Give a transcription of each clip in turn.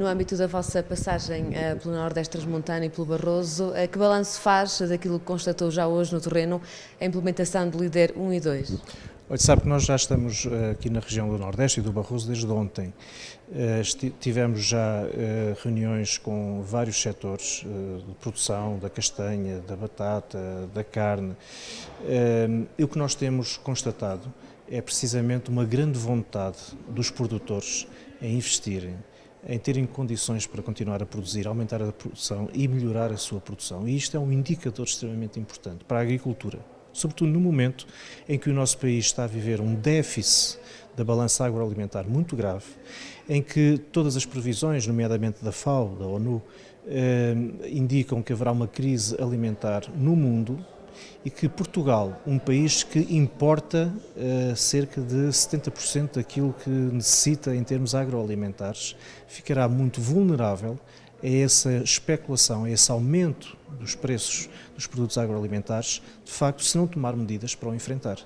no âmbito da vossa passagem pelo Nordeste Transmontano e pelo Barroso, que balanço faz daquilo que constatou já hoje no terreno a implementação do LIDER 1 e 2? Olha, sabe que nós já estamos aqui na região do Nordeste e do Barroso desde ontem. Tivemos já reuniões com vários setores de produção, da castanha, da batata, da carne. E o que nós temos constatado é precisamente uma grande vontade dos produtores em investirem, em terem condições para continuar a produzir, aumentar a produção e melhorar a sua produção. E isto é um indicador extremamente importante para a agricultura, sobretudo no momento em que o nosso país está a viver um déficit da balança agroalimentar muito grave, em que todas as previsões, nomeadamente da FAO, da ONU, indicam que haverá uma crise alimentar no mundo e que Portugal, um país que importa cerca de 70% daquilo que necessita em termos agroalimentares, ficará muito vulnerável a essa especulação, a esse aumento dos preços dos produtos agroalimentares, de facto, se não tomar medidas para o enfrentar.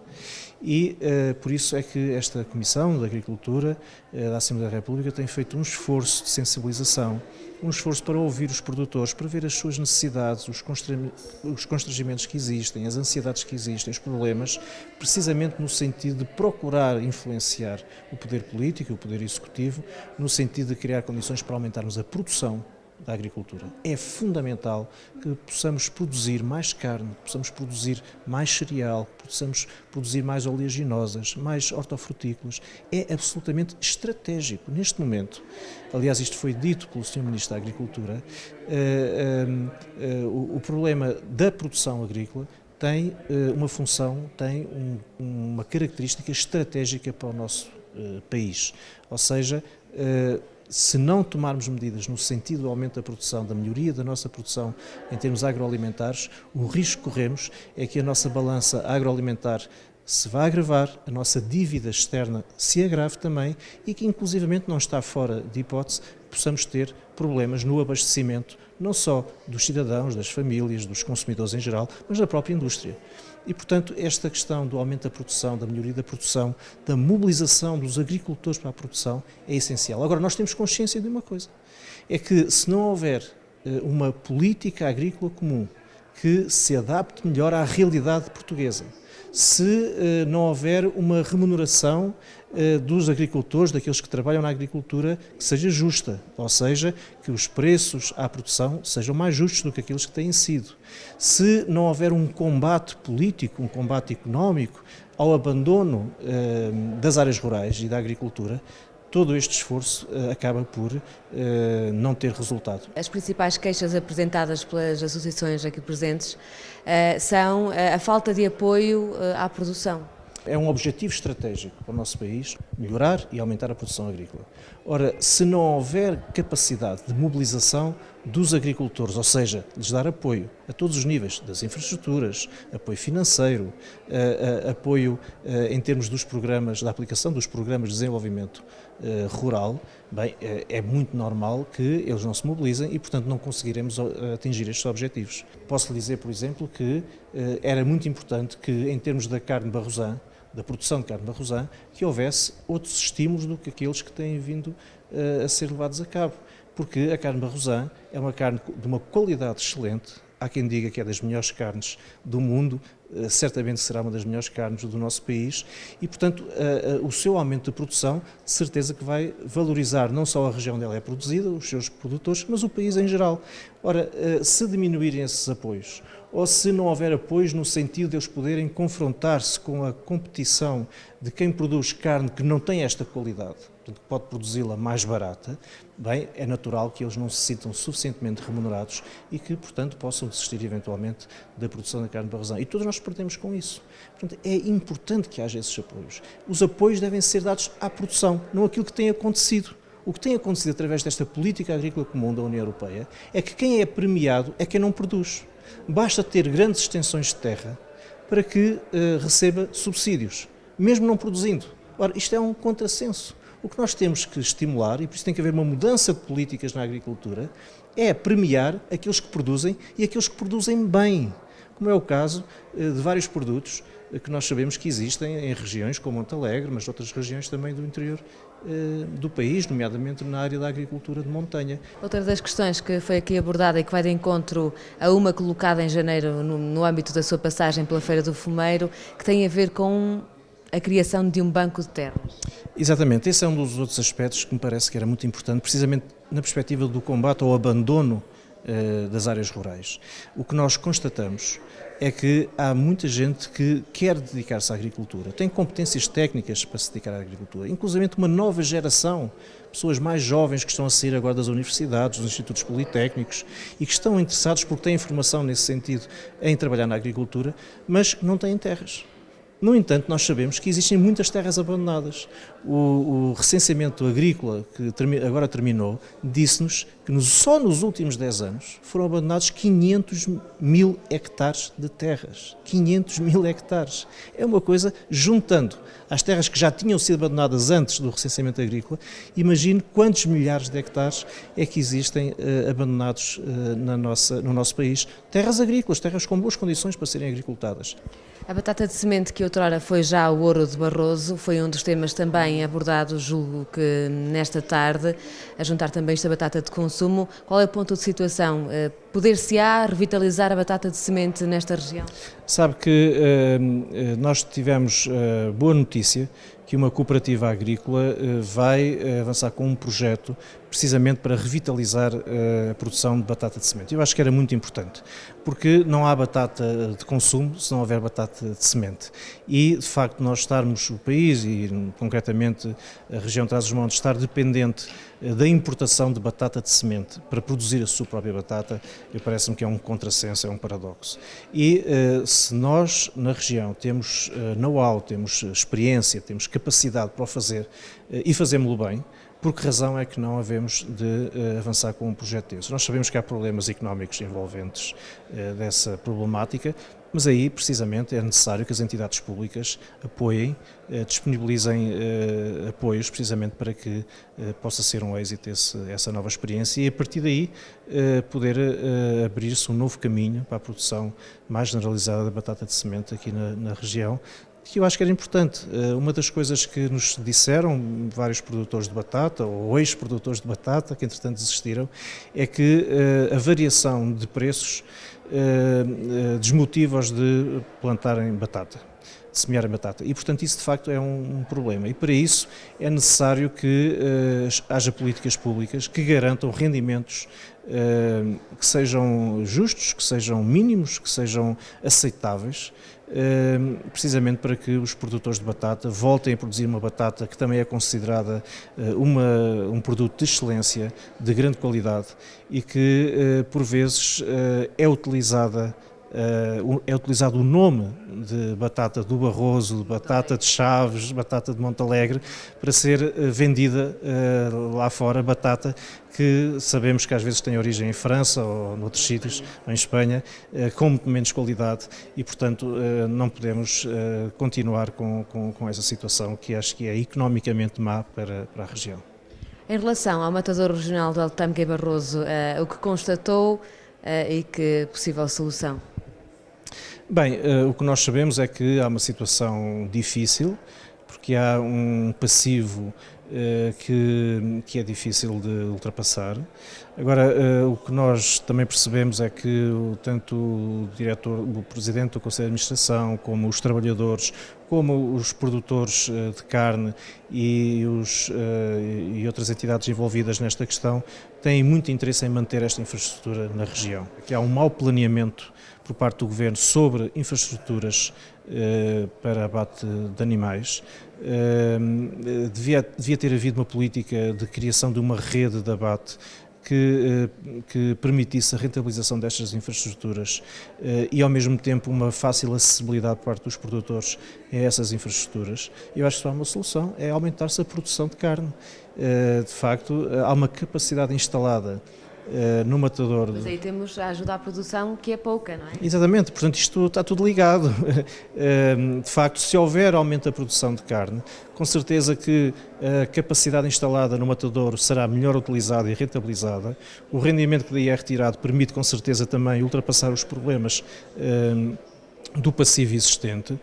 E por isso é que esta Comissão da Agricultura da Assembleia da República tem feito um esforço de sensibilização, um esforço para ouvir os produtores, para ver as suas necessidades, os constrangimentos que existem, as ansiedades que existem, os problemas, precisamente no sentido de procurar influenciar o poder político, o poder executivo, no sentido de criar condições para aumentarmos a produção da agricultura. É fundamental que possamos produzir mais carne, que possamos produzir mais cereal, que possamos produzir mais oleaginosas, mais hortofrutícolas. É absolutamente estratégico neste momento. Aliás, isto foi dito pelo Sr. Ministro da Agricultura, o problema da produção agrícola tem uma função, tem uma característica estratégica para o nosso país. Ou seja, se não tomarmos medidas no sentido do aumento da produção, da melhoria da nossa produção em termos agroalimentares, o risco que corremos é que a nossa balança agroalimentar se vá agravar, a nossa dívida externa se agrave também e que inclusivamente não está fora de hipótese possamos ter problemas no abastecimento, não só dos cidadãos, das famílias, dos consumidores em geral, mas da própria indústria. E, portanto, esta questão do aumento da produção, da melhoria da produção, da mobilização dos agricultores para a produção é essencial. Agora, nós temos consciência de uma coisa, é que se não houver uma política agrícola comum que se adapte melhor à realidade portuguesa, se não houver uma remuneração dos agricultores, daqueles que trabalham na agricultura, que seja justa, ou seja, que os preços à produção sejam mais justos do que aqueles que têm sido. Se não houver um combate político, um combate económico ao abandono das áreas rurais e da agricultura, todo este esforço acaba por não ter resultado. As principais queixas apresentadas pelas associações aqui presentes são a falta de apoio à produção. É um objetivo estratégico para o nosso país melhorar e aumentar a produção agrícola. Ora, se não houver capacidade de mobilização dos agricultores, ou seja, lhes dar apoio a todos os níveis, das infraestruturas, apoio financeiro, apoio em termos dos programas, da aplicação dos programas de desenvolvimento rural, bem, é muito normal que eles não se mobilizem e, portanto, não conseguiremos atingir estes objetivos. Posso lhe dizer, por exemplo, que era muito importante que, em termos da carne barrosã, da produção de carne barrosã, que houvesse outros estímulos do que aqueles que têm vindo a ser levados a cabo. Porque a carne barrosã é uma carne de uma qualidade excelente, há quem diga que é das melhores carnes do mundo, certamente será uma das melhores carnes do nosso país e, portanto, o seu aumento de produção, de certeza que vai valorizar não só a região onde ela é produzida, os seus produtores, mas o país em geral. Ora, se diminuírem esses apoios, ou se não houver apoios no sentido de eles poderem confrontar-se com a competição de quem produz carne que não tem esta qualidade, portanto, que pode produzi-la mais barata, bem, é natural que eles não se sintam suficientemente remunerados e que, portanto, possam desistir eventualmente da produção da carne barrosã. E todos nós perdemos com isso. Portanto, é importante que haja esses apoios. Os apoios devem ser dados à produção, não aquilo que tem acontecido. O que tem acontecido através desta política agrícola comum da União Europeia é que quem é premiado é quem não produz. Basta ter grandes extensões de terra para que receba subsídios, mesmo não produzindo. Ora, isto é um contrassenso. O que nós temos que estimular, e por isso tem que haver uma mudança de políticas na agricultura, é premiar aqueles que produzem e aqueles que produzem bem, como é o caso de vários produtos que nós sabemos que existem em regiões como Montalegre, mas outras regiões também do interior do país, nomeadamente na área da agricultura de montanha. Outra das questões que foi aqui abordada e que vai de encontro a uma colocada em janeiro no âmbito da sua passagem pela Feira do Fumeiro, que tem a ver com a criação de um banco de terras. Exatamente, esse é um dos outros aspectos que me parece que era muito importante, precisamente na perspectiva do combate ao abandono das áreas rurais. O que nós constatamos é que há muita gente que quer dedicar-se à agricultura, tem competências técnicas para se dedicar à agricultura, inclusive uma nova geração, pessoas mais jovens que estão a sair agora das universidades, dos institutos politécnicos e que estão interessados porque têm formação nesse sentido em trabalhar na agricultura, mas não têm terras. No entanto, nós sabemos que existem muitas terras abandonadas. O recenseamento agrícola, que agora terminou, disse-nos que só nos últimos 10 anos foram abandonados 500 mil hectares de terras. 500 mil hectares. É uma coisa, juntando as terras que já tinham sido abandonadas antes do recenseamento agrícola, imagine quantos milhares de hectares é que existem abandonados no nosso país. Terras agrícolas, terras com boas condições para serem agricultadas. A batata de semente, que outrora foi já o ouro de Barroso, foi um dos temas também abordados, julgo que nesta tarde, a juntar também esta batata de consumo. Qual é o ponto de situação? Poder-se-á revitalizar a batata de semente nesta região? Sabe que nós tivemos boa notícia que uma cooperativa agrícola vai avançar com um projeto precisamente para revitalizar a produção de batata de semente. Eu acho que era muito importante, porque não há batata de consumo se não houver batata de semente. E, de facto, nós estarmos, o país e, concretamente, a região de Trás-os-Montes, estar dependente da importação de batata de semente para produzir a sua própria batata, parece-me que é um contrassenso, é um paradoxo. E se nós, na região, temos know-how, temos experiência, temos capacidade para o fazer e fazemos-lo bem, por que razão é que não havemos de avançar com um projeto desse? Nós sabemos que há problemas económicos envolventes dessa problemática, mas aí, precisamente, é necessário que as entidades públicas apoiem, disponibilizem apoios, precisamente para que possa ser um êxito essa nova experiência e, a partir daí, poder abrir-se um novo caminho para a produção mais generalizada da batata de semente aqui na região, que eu acho que era importante. Uma das coisas que nos disseram vários produtores de batata, ou ex-produtores de batata, que entretanto desistiram, é que a variação de preços desmotiva-os de plantarem batata, de semearem batata. E, portanto, isso de facto é um problema. E para isso é necessário que haja políticas públicas que garantam rendimentos que sejam justos, que sejam mínimos, que sejam aceitáveis, precisamente para que os produtores de batata voltem a produzir uma batata que também é considerada um produto de excelência, de grande qualidade e que por vezes é utilizado o nome de batata do Barroso, de batata de Chaves, batata de Montalegre, para ser vendida lá fora, batata que sabemos que às vezes tem origem em França ou noutros sítios, ou em Espanha, com muito menos qualidade e, portanto, não podemos continuar com essa situação que acho que é economicamente má para a região. Em relação ao matador regional de Altâmega e Barroso, o que constatou e que possível solução? Bem, o que nós sabemos é que há uma situação difícil, porque há um passivo que é difícil de ultrapassar. Agora, o que nós também percebemos é que tanto o Presidente do Conselho de Administração, como os trabalhadores, como os produtores de carne e outras entidades envolvidas nesta questão, têm muito interesse em manter esta infraestrutura na região. Aqui há um mau planeamento por parte do Governo sobre infraestruturas para abate de animais. Devia ter havido uma política de criação de uma rede de abate que permitisse a rentabilização destas infraestruturas e, ao mesmo tempo, uma fácil acessibilidade por parte dos produtores a essas infraestruturas. Eu acho que só há uma solução, é aumentar-se a produção de carne. De facto, há uma capacidade instalada no matador. Mas aí temos a ajuda à produção, que é pouca, não é? Exatamente, portanto isto está tudo ligado. De facto, se houver aumento da produção de carne, com certeza que a capacidade instalada no matadouro será melhor utilizada e rentabilizada. O rendimento que daí é retirado permite com certeza também ultrapassar os problemas do passivo existente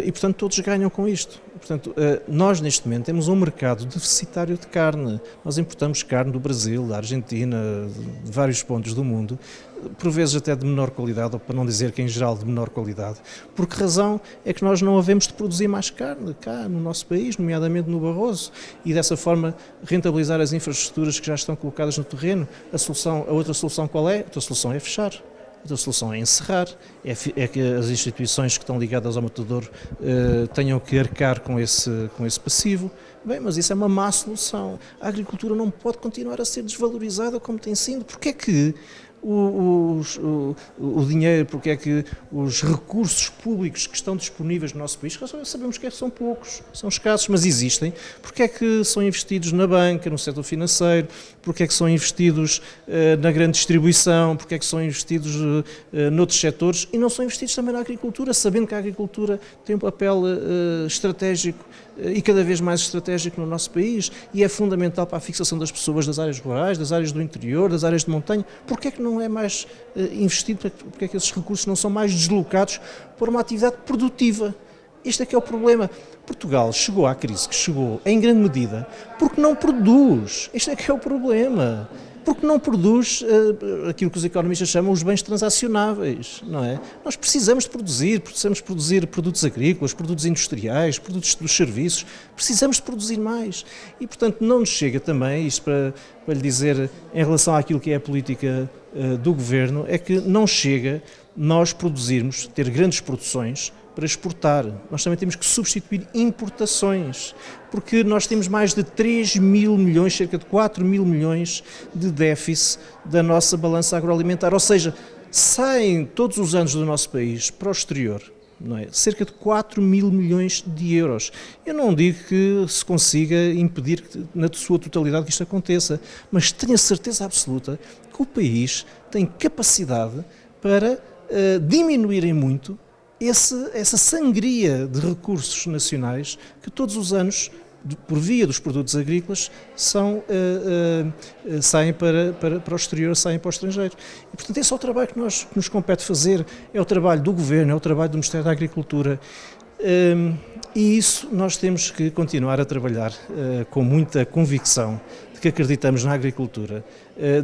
e, portanto, todos ganham com isto. Portanto, nós neste momento temos um mercado deficitário de carne. Nós importamos carne do Brasil, da Argentina, de vários pontos do mundo, por vezes até de menor qualidade, ou para não dizer que em geral de menor qualidade. Por que razão é que nós não havemos de produzir mais carne cá no nosso país, nomeadamente no Barroso, e dessa forma rentabilizar as infraestruturas que já estão colocadas no terreno? A outra solução qual é? A outra solução é fechar. A solução é encerrar, é que as instituições que estão ligadas ao matador tenham que arcar com esse passivo. Bem, mas isso é uma má solução. A agricultura não pode continuar a ser desvalorizada como tem sido. Porque é que o dinheiro, porque é que os recursos públicos que estão disponíveis no nosso país, sabemos que são poucos, são escassos, mas existem, porque é que são investidos na banca, no setor financeiro, porque é que são investidos na grande distribuição, porque é que são investidos noutros setores e não são investidos também na agricultura, sabendo que a agricultura tem um papel estratégico e cada vez mais estratégico no nosso país e é fundamental para a fixação das pessoas das áreas rurais, das áreas do interior, das áreas de montanha. Porque é que não é mais investido, porque é que esses recursos não são mais deslocados para uma atividade produtiva? Este é que é o problema. Portugal chegou à crise que chegou, em grande medida, porque não produz. Este é que é o problema. Porque não produz aquilo que os economistas chamam os bens transacionáveis, não é? Nós precisamos de produzir produtos agrícolas, produtos industriais, produtos dos serviços, precisamos de produzir mais. E, portanto, não nos chega também, isto para lhe dizer, em relação àquilo que é a política do Governo, é que não chega nós produzirmos, ter grandes produções, para exportar. Nós também temos que substituir importações, porque nós temos mais de 3 mil milhões, cerca de 4 mil milhões de déficit da nossa balança agroalimentar, ou seja, saem todos os anos do nosso país para o exterior, não é? Cerca de 4 mil milhões de euros. Eu não digo que se consiga impedir na sua totalidade que isto aconteça, mas tenho a certeza absoluta que o país tem capacidade para diminuir em muito essa sangria de recursos nacionais que todos os anos, por via dos produtos agrícolas, saem para o exterior, saem para o estrangeiro. E, portanto, esse é o trabalho que nos compete fazer, é o trabalho do Governo, é o trabalho do Ministério da Agricultura. E isso nós temos que continuar a trabalhar com muita convicção de que acreditamos na agricultura,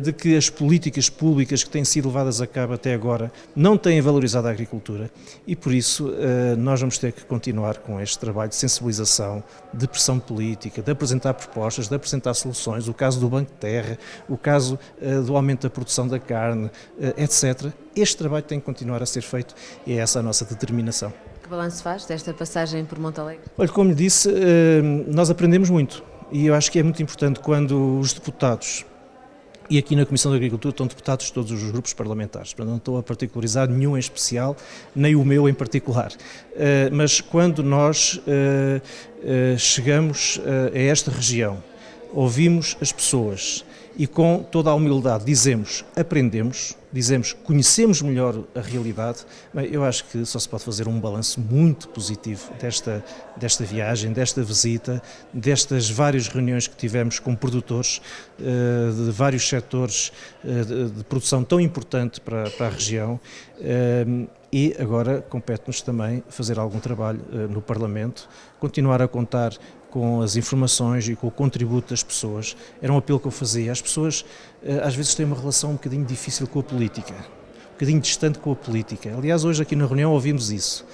de que as políticas públicas que têm sido levadas a cabo até agora não têm valorizado a agricultura e por isso nós vamos ter que continuar com este trabalho de sensibilização, de pressão política, de apresentar propostas, de apresentar soluções, o caso do Banco de Terra, o caso do aumento da produção da carne, etc. Este trabalho tem que continuar a ser feito e é essa a nossa determinação. Que balanço faz desta passagem por Montalegre? Olha, como lhe disse, nós aprendemos muito e eu acho que é muito importante quando os deputados, e aqui na Comissão de Agricultura estão deputados de todos os grupos parlamentares, portanto não estou a particularizar nenhum em especial, nem o meu em particular, mas quando nós chegamos a esta região, ouvimos as pessoas e com toda a humildade dizemos, aprendemos, dizemos, conhecemos melhor a realidade, bem, eu acho que só se pode fazer um balanço muito positivo desta viagem, desta visita, destas várias reuniões que tivemos com produtores de vários setores de produção tão importante para a região. E agora compete-nos também fazer algum trabalho no Parlamento, continuar a contar com as informações e com o contributo das pessoas. Era um apelo que eu fazia. As pessoas às vezes têm uma relação um bocadinho difícil com a política, um bocadinho distante com a política. Aliás, hoje aqui na reunião ouvimos isso.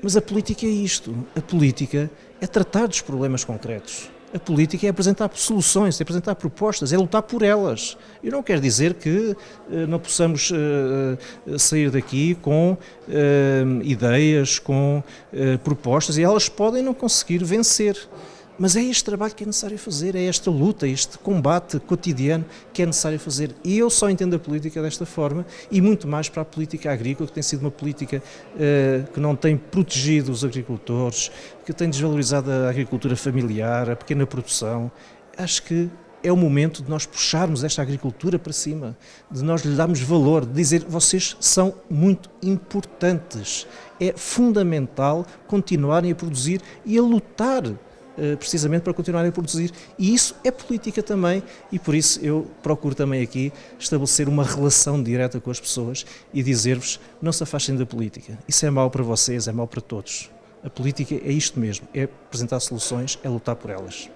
Mas a política é isto. A política é tratar dos problemas concretos. A política é apresentar soluções, é apresentar propostas, é lutar por elas. Eu não quero dizer que não possamos sair daqui com ideias, com propostas, e elas podem não conseguir vencer. Mas é este trabalho que é necessário fazer, é esta luta, este combate cotidiano que é necessário fazer. E eu só entendo a política desta forma e muito mais para a política agrícola, que tem sido uma política que não tem protegido os agricultores, que tem desvalorizado a agricultura familiar, a pequena produção. Acho que é o momento de nós puxarmos esta agricultura para cima, de nós lhe darmos valor, de dizer vocês são muito importantes. É fundamental continuarem a produzir e a lutar precisamente para continuarem a produzir. E isso é política também, e por isso eu procuro também aqui estabelecer uma relação direta com as pessoas e dizer-vos: não se afastem da política. Isso é mau para vocês, é mau para todos. A política é isto mesmo, é apresentar soluções, é lutar por elas.